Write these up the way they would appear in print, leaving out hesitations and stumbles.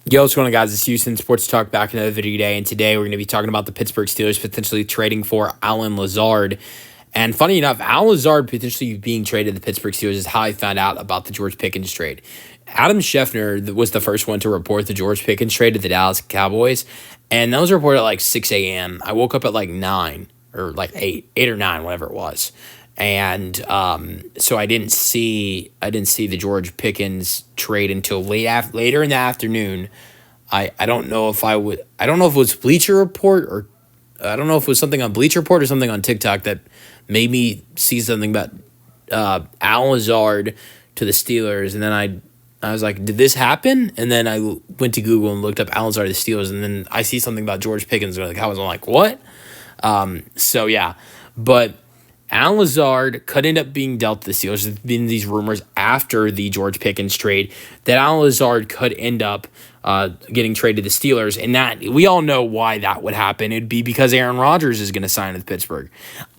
Yo, what's going on, guys? It's Houston Sports Talk back in another video today, and today we're going to be talking about the Pittsburgh Steelers potentially trading for Alan Lazard. And funny enough, Alan Lazard potentially being traded to the Pittsburgh Steelers is how I found out about the George Pickens trade. Adam Schefter was the first one to report the George Pickens trade to the Dallas Cowboys, and that was reported at like 6 a.m. I woke up at like 9 or like 8 or 9, whatever it was. And so I didn't see the George Pickens trade until later in the afternoon. I don't know if it was Bleacher Report or I don't know if it was something on Bleacher Report or something on TikTok that made me see something about Al Lazard to the Steelers, and then I was like, did this happen? And then I went to Google and looked up Al Lazard to the Steelers, and then I see something about George Pickens, and I was like, what? So yeah, but Alan Lazard could end up being dealt to the Steelers. There's been these rumors after the George Pickens trade that Alan Lazard could end up getting traded to the Steelers, and that we all know why that would happen. It'd be because Aaron Rodgers is going to sign with Pittsburgh.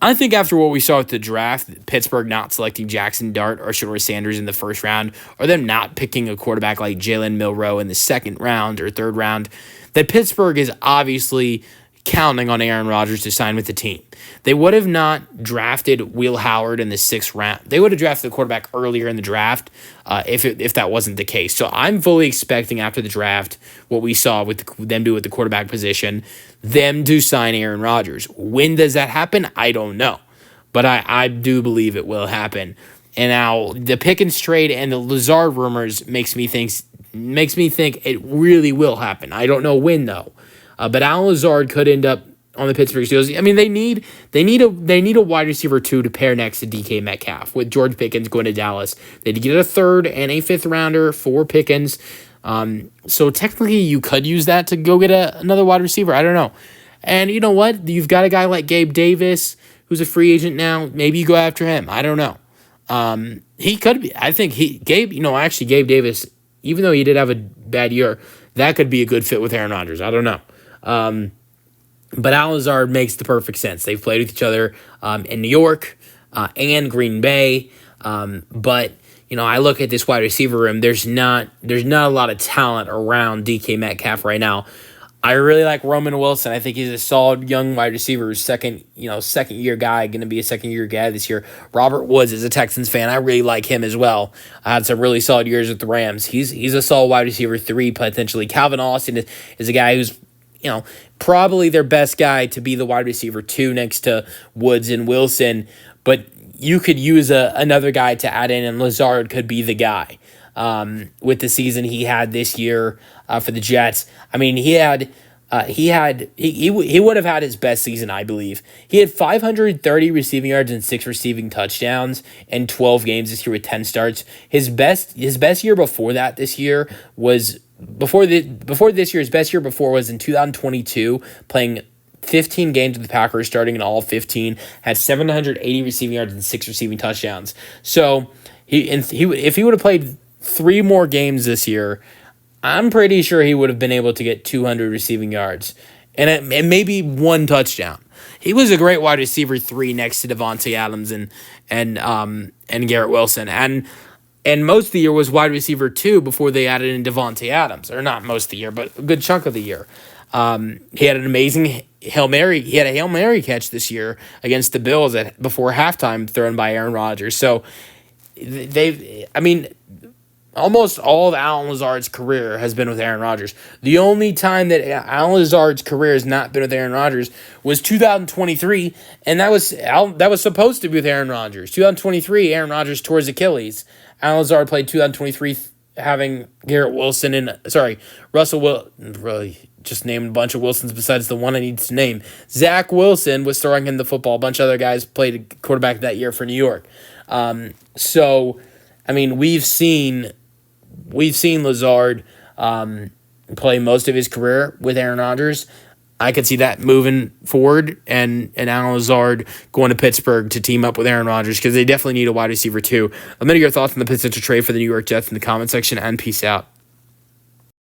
I think after what we saw at the draft, Pittsburgh not selecting Jackson Dart or Shedeur Sanders in the first round, or them not picking a quarterback like Jalen Milroe in the second round or third round, that Pittsburgh is obviously counting on Aaron Rodgers to sign with the team. They would have not drafted Will Howard in the 6th round. They would have drafted the quarterback earlier in the draft if that wasn't the case. So I'm fully expecting after the draft what we saw with them do with the quarterback position, them to sign Aaron Rodgers. When does that happen? I don't know. But I do believe it will happen. And now the Pickens trade and the Lazard rumors makes me think it really will happen. I don't know when though. But Alan Lazard could end up on the Pittsburgh Steelers. I mean, they need a wide receiver 2 to pair next to DK Metcalf with George Pickens going to Dallas. They had to get a 3rd and a 5th rounder for Pickens. So technically, you could use that to go get another wide receiver. I don't know. And you know what? You've got a guy like Gabe Davis who's a free agent now. Maybe you go after him. I don't know. He could be. I think Gabe Davis, even though he did have a bad year, that could be a good fit with Aaron Rodgers. I don't know. But Al Lazard makes the perfect sense. They've played with each other in New York and Green Bay. But I look at this wide receiver room. There's not a lot of talent around DK Metcalf right now. I really like Roman Wilson. I think he's a solid young wide receiver, second year guy, going to be a second year guy this year. Robert Woods is a Texans fan. I really like him as well. I had some really solid years with the Rams. He's a solid wide receiver 3 potentially. Calvin Austin is a guy who's probably their best guy to be the wide receiver 2 next to Woods and Wilson, but you could use another guy to add in, and Lazard could be the guy. With the season he had this year for the Jets, I mean, he would have had his best season, I believe. He had 530 receiving yards and 6 receiving touchdowns in 12 games this year with 10 starts. His best year before that this year was. Before this year's best year before was in 2022, playing 15 games with the Packers, starting in all 15, had 780 receiving yards and 6 receiving touchdowns. So if he would have played 3 more games this year, I'm pretty sure he would have been able to get 200 receiving yards and maybe 1 touchdown. He was a great wide receiver 3 next to Devontae Adams and Garrett Wilson. And most of the year was wide receiver 2 before they added in Devontae Adams. Or not most of the year, but a good chunk of the year. He had an amazing Hail Mary. He had a Hail Mary catch this year against the Bills before halftime thrown by Aaron Rodgers. So almost all of Alan Lazard's career has been with Aaron Rodgers. The only time that Alan Lazard's career has not been with Aaron Rodgers was 2023, and that was supposed to be with Aaron Rodgers. 2023, Aaron Rodgers tore his Achilles. Alan Lazard played 2023 having Garrett Wilson and Russell Wilson. Really, just named a bunch of Wilsons besides the one I need to name. Zach Wilson was throwing him the football. A bunch of other guys played quarterback that year for New York. So, I mean, we've seen Lazard play most of his career with Aaron Rodgers. I could see that moving forward and Alan Lazard going to Pittsburgh to team up with Aaron Rodgers because they definitely need a wide receiver too. Let me know your thoughts on the potential trade for the New York Jets in the comment section, and peace out.